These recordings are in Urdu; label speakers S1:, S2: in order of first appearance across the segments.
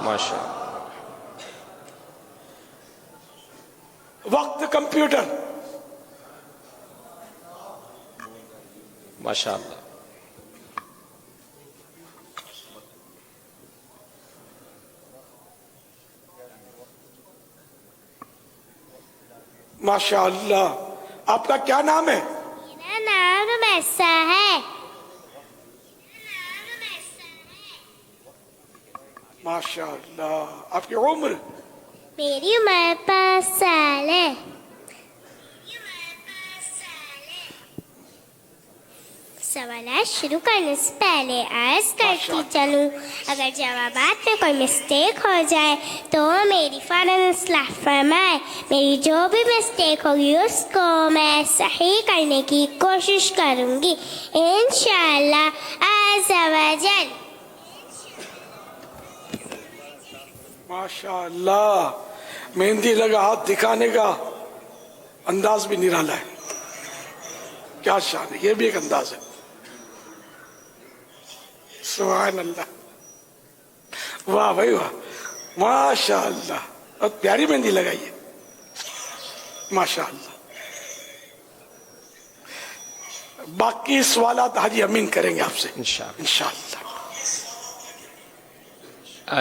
S1: ماشاء
S2: وقت کمپیوٹر،
S1: ماشاء اللہ.
S2: ماشاء اللہ. آپ کا کیا نام ہے؟
S3: میرا نام رمیسا ہے.
S2: ماشاء اللہ. آپ کی عمر؟
S3: میری عمر 5 سال ہے. سوالات شروع کرنے سے پہلے عرض کرتی چلوں، اگر جوابات میں کوئی مسٹیک ہو جائے تو میری فوراً اصلاح فرمائے. میری جو بھی مسٹیک ہوگی اس کو میں صحیح کرنے کی کوشش کروں گی انشاءاللہ عز و جل.
S2: ماشاء اللہ. مہندی لگا ہاتھ دکھانے کا انداز بھی نرالا ہے. کیا شان ہے، یہ بھی ایک انداز ہے. سبحان اللہ. واہ بھائی واہ، ماشاء اللہ. بہت پیاری مہندی لگائی ہے، ماشاء اللہ. باقی سوالات حاجی امین کریں گے آپ سے
S1: انشاءاللہ.
S2: انشاءاللہ.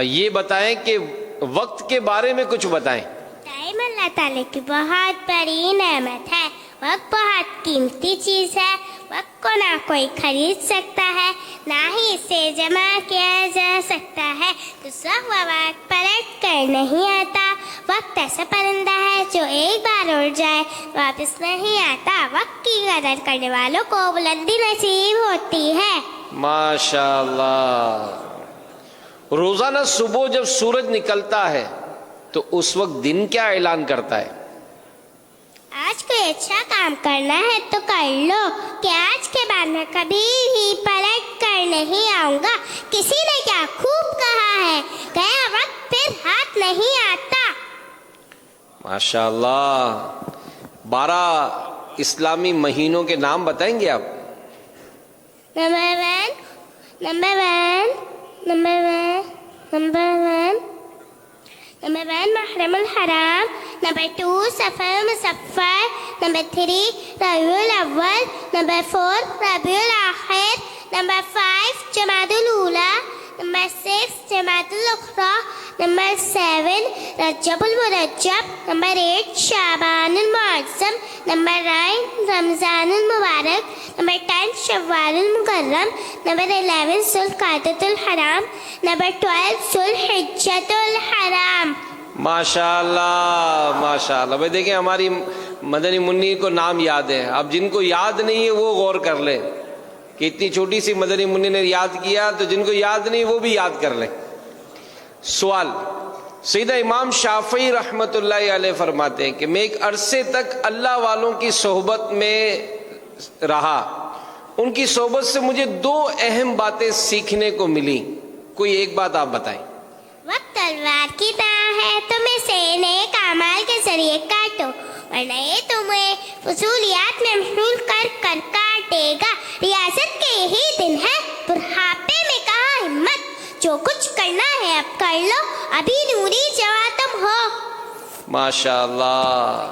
S1: یہ بتائیں کہ وقت کے بارے میں کچھ بتائیں.
S3: ٹائم اللہ تعالیٰ کی بہت بڑی نعمت ہے. وقت بہت قیمتی چیز ہے. وقت کو نہ کوئی خرید سکتا ہے، نہ ہی اسے جمع کیا جا سکتا ہے. دوسرا وقت پلٹ کر نہیں آتا. وقت ایسا پرندہ ہے جو ایک بار اڑ جائے واپس نہیں آتا. وقت کی قدر کرنے والوں کو بلندی نصیب ہوتی ہے.
S1: ماشاء اللہ. روزانہ صبح جب سورج نکلتا ہے تو اس وقت دن کیا اعلان کرتا ہے؟
S3: آج کوئی اچھا کام کرنا ہے تو کر لو، کہ آج کے بعد میں کبھی بھی پلٹ کر نہیں آؤں گا. کسی نے کیا خوب کہا ہے، گیا وقت پھر ہاتھ نہیں آتا.
S1: ماشاء اللہ. 12 اسلامی مہینوں کے نام بتائیں گے آپ؟
S3: نمبر 1 محرم الحرام. نمبر 2 صفر مصفر. نمبر 3 ربیع الاول. نمبر 4 ربیع الاخر. نمبر 5 جمادی الاولی. نمبر 6 جمادی الاخری. نمبر 7 رجب المرجب. نمبر 8 شعبان المعظم. نمبر 9 رمضان المبارک. نمبر 10 شوال المکرم. نمبر 11 ذوالقعدۃ الحرام. نمبر 12 ذوالحجۃ الحرام.
S1: ماشاء اللہ ماشاء اللہ. بھائی دیکھیں ہماری مدنی منی کو نام یاد ہے. اب جن کو یاد نہیں ہے وہ غور کر لیں کہ اتنی چھوٹی سی مدنی منی نے یاد کیا، تو جن کو یاد نہیں وہ بھی یاد کر لیں. سوال، سیدہ امام شافعی رحمت اللہ علیہ فرماتے ہیں کہ میں ایک عرصے تک اللہ والوں کی صحبت میں رہا. ان کی صحبت سے مجھے 2 اہم باتیں سیکھنے کو ملی. کوئی ایک بات آپ بتائیں.
S3: وقت تلوار کی طرح ہے، تم اسے نیک اعمال کے ذریعے کاٹو، ورنہ یہ تمہیں فضولیات میں مشغول کر کر کاٹے گا. ریاست کے یہی دن ہے، بڑھاپے میں کہاں ہمت. جو کچھ کرنا ہے اب کر لو، ابھی نوری جواں تم ہو.
S1: ماشاء اللہ.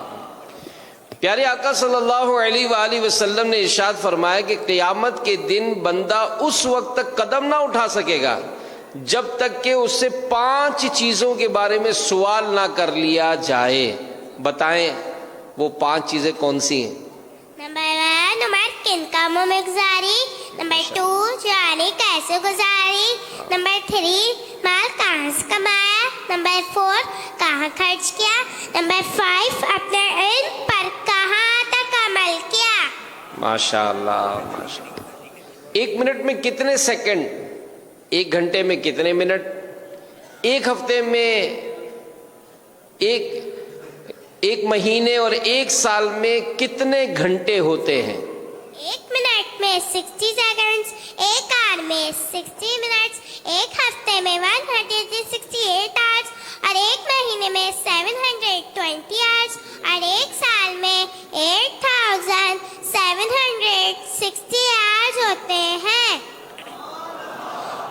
S1: پیارے آقا صلی اللہ علیہ وآلہ وسلم نے ارشاد فرمایا کہ قیامت کے دن بندہ اس وقت تک قدم نہ اٹھا سکے گا جب تک کہ اس سے 5 چیزوں کے بارے میں سوال نہ کر لیا جائے. بتائیں وہ 5 چیزیں کون سی ہیں؟
S3: نمبر 1 عمر کن کاموں میں گزاری. نمبر 2 جوانی کیسے گزاری. نمبر 3 مال کہاں سے کمایا. نمبر 4 کہاں خرچ کیا. نمبر 5 اپنے علم پر کہاں تک عمل کیا.
S1: ماشاء اللہ ماشاء اللہ. 1 منٹ میں کتنے سیکنڈ؟ 1 گھنٹے میں کتنے منٹ؟ 1 ہفتے میں، ایک مہینے اور 1 سال میں کتنے گھنٹے ہوتے ہیں؟
S3: 1 منٹ میں 60 سیکنڈز. 1 آور میں 60 منٹس. 1 ہفتے میں 168 آورس. اور 1 مہینے میں 720 آورس. اور 1 سال میں 8760 آورس ہوتے ہیں.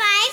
S3: 5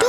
S3: 2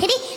S3: 3